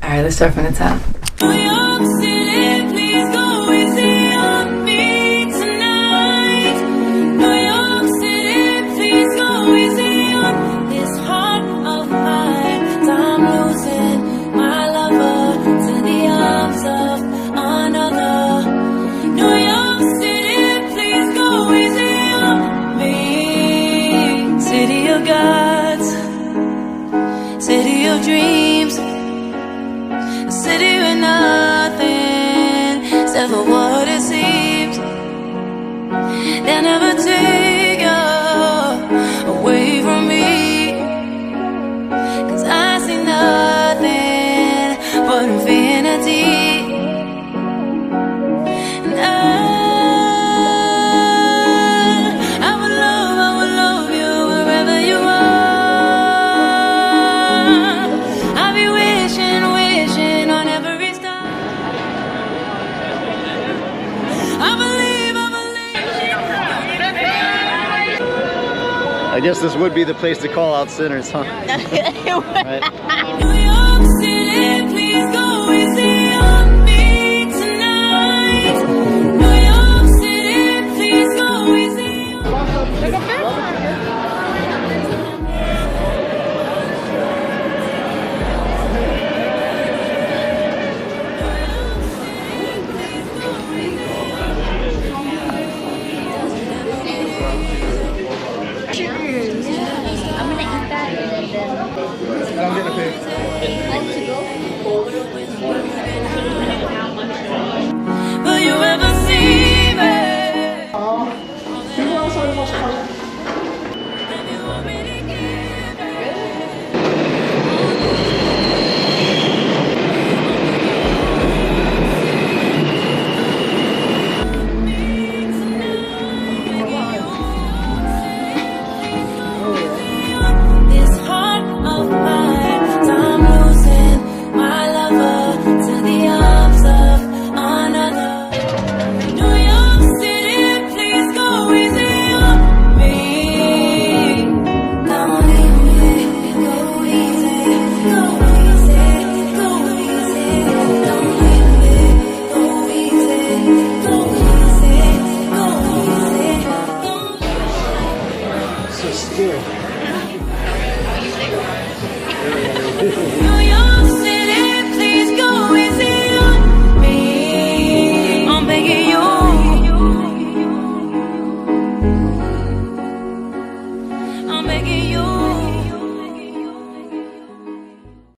All right, let's start from the top. New York City, please go easy on me tonight. New York City, please go easy on this heart of mine. 'Cause I'm losing my lover to the arms of another. New York City, please go easy on me. City of gods, city of dreams. A city with nothing except for what it seems. They'll never take you away from me, 'cause I see nothing but infinity. And I would love you wherever you are. I'll be wishing on every star. I believe. I guess this would be the place to call out sinners, huh? Right? New York